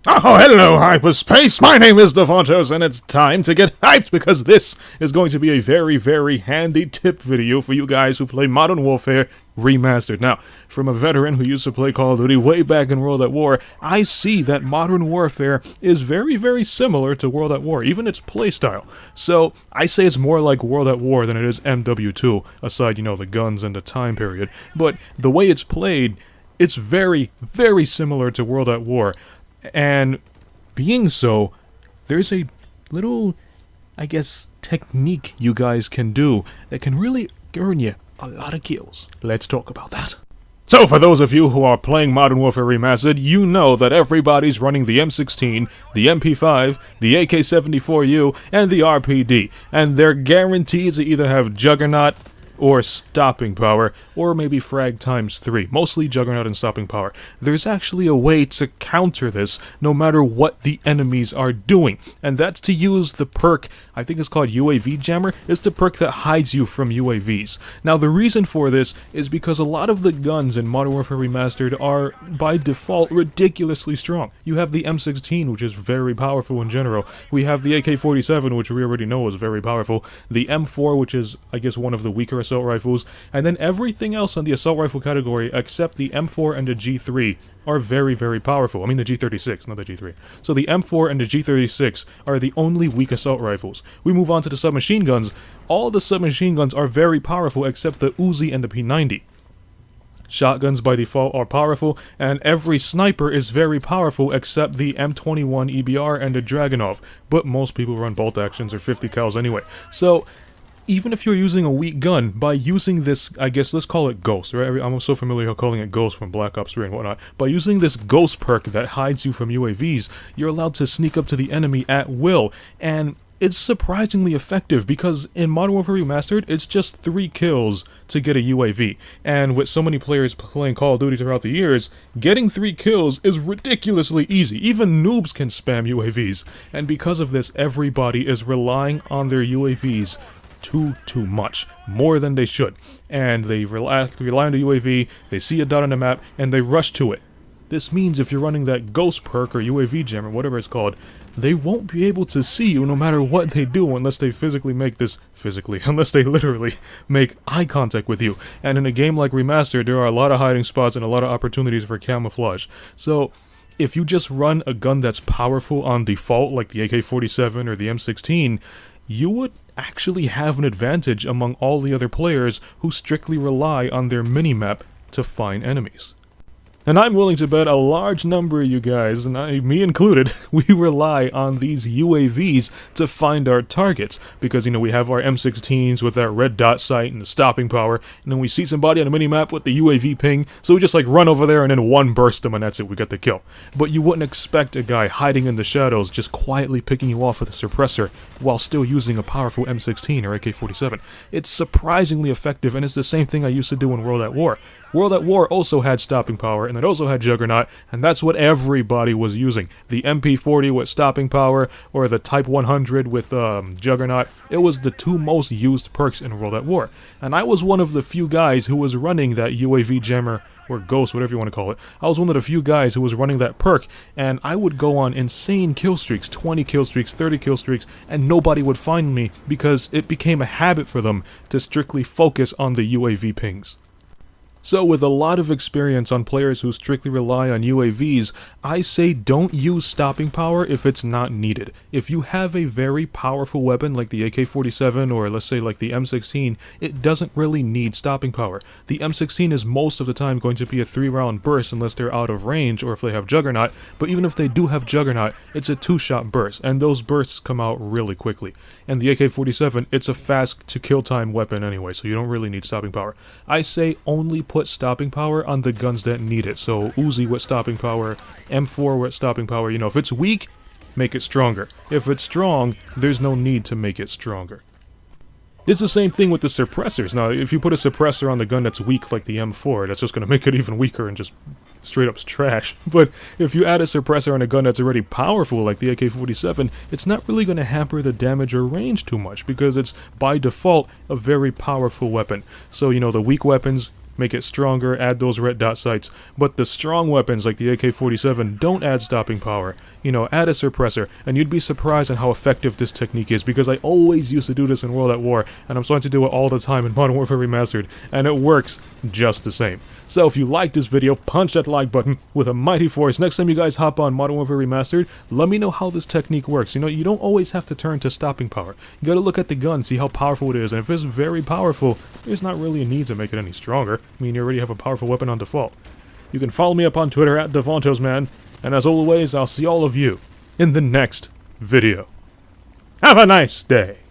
Oh, hello, hyperspace! My name is Davontos, and it's time to get hyped because this is going to be a very, very handy tip video for you guys who play Modern Warfare Remastered. Now, from a veteran who used to play Call of Duty way back in World at War, I see that Modern Warfare is very, very similar to World at War, even its playstyle. So, I say it's more like World at War than it is MW2, aside, the guns and the time period. But the way it's played, it's very, very similar to World at War. And being so, there's a little, technique you guys can do that can really earn you a lot of kills. Let's talk about that. So for those of you who are playing Modern Warfare Remastered, you know that everybody's running the M16, the MP5, the AK-74U, and the RPD. And they're guaranteed to either have Juggernaut or stopping power, or maybe frag times 3, mostly Juggernaut and stopping power. There's actually a way to counter this, no matter what the enemies are doing, and that's to use the perk, I think it's called UAV Jammer. It's the perk that hides you from UAVs. Now the reason for this is because a lot of the guns in Modern Warfare Remastered are, by default, ridiculously strong. You have the M16, which is very powerful in general. We have the AK-47, which we already know is very powerful. The M4, which is, I guess, one of the weaker assault rifles, and then everything else on the assault rifle category except the M4 and the G3 are very, very powerful. I mean the G36, not the G3. So the M4 and the G36 are the only weak assault rifles. We move on to the submachine guns. All the submachine guns are very powerful except the Uzi and the P90. Shotguns by default are powerful, and every sniper is very powerful except the M21 EBR and the Dragunov, but most people run bolt actions or 50 cals anyway. So even if you're using a weak gun, by using this, I guess let's call it Ghost, right? I'm so familiar with calling it Ghost from Black Ops 3 and whatnot. By using this Ghost perk that hides you from UAVs, you're allowed to sneak up to the enemy at will, and it's surprisingly effective because in Modern Warfare Remastered, it's just 3 kills to get a UAV. And with so many players playing Call of Duty throughout the years, getting 3 kills is ridiculously easy. Even noobs can spam UAVs. And because of this, everybody is relying on their UAVs too much, more than they should, and they rely on the UAV, they see a dot on the map, and they rush to it. This means if you're running that Ghost perk or UAV Jammer, whatever it's called, they won't be able to see you no matter what they do unless they unless they literally make eye contact with you. And in a game like Remastered, there are a lot of hiding spots and a lot of opportunities for camouflage. So if you just run a gun that's powerful on default, like the AK-47 or the M16, you would actually have an advantage among all the other players who strictly rely on their minimap to find enemies. And I'm willing to bet a large number of you guys, and me included, we rely on these UAVs to find our targets. Because, we have our M16s with that red dot sight and the stopping power, and then we see somebody on the minimap with the UAV ping, so we just run over there and then one burst them and that's it, we got the kill. But you wouldn't expect a guy hiding in the shadows just quietly picking you off with a suppressor while still using a powerful M16 or AK-47. It's surprisingly effective, and it's the same thing I used to do in World at War. World at War also had stopping power, and it also had Juggernaut, and that's what everybody was using. The MP40 with stopping power, or the Type 100 with Juggernaut. It was the 2 most used perks in World at War. And I was one of the few guys who was running that UAV Jammer, or Ghost, whatever you want to call it. I was one of the few guys who was running that perk, and I would go on insane kill streaks, 20 kill streaks, 30 kill streaks, and nobody would find me because it became a habit for them to strictly focus on the UAV pings. So with a lot of experience on players who strictly rely on UAVs, I say don't use stopping power if it's not needed. If you have a very powerful weapon like the AK-47 or let's say like the M16, it doesn't really need stopping power. The M16 is most of the time going to be a 3-round burst unless they're out of range or if they have Juggernaut, but even if they do have Juggernaut, it's a 2-shot burst, and those bursts come out really quickly. And the AK-47, it's a fast to kill time weapon anyway, so you don't really need stopping power. I say only put stopping power on the guns that need it. So Uzi with stopping power, M4 with stopping power. If it's weak, make it stronger. If it's strong, there's no need to make it stronger. It's the same thing with the suppressors. Now, if you put a suppressor on the gun that's weak like the M4, that's just going to make it even weaker and just straight up trash. But if you add a suppressor on a gun that's already powerful like the AK-47, it's not really going to hamper the damage or range too much because it's, by default, a very powerful weapon. So, the weak weapons, make it stronger, add those red dot sights. But the strong weapons like the AK-47 don't add stopping power. You know, add a suppressor, and you'd be surprised at how effective this technique is, because I always used to do this in World at War, and I'm starting to do it all the time in Modern Warfare Remastered, and it works just the same. So if you like this video, punch that like button with a mighty force. Next time you guys hop on Modern Warfare Remastered, let me know how this technique works. You know, you don't always have to turn to stopping power. You gotta look at the gun, see how powerful it is, and if it's very powerful, there's not really a need to make it any stronger. I mean, you already have a powerful weapon on default. You can follow me up on Twitter at Davontos, man, and as always, I'll see all of you in the next video. Have a nice day!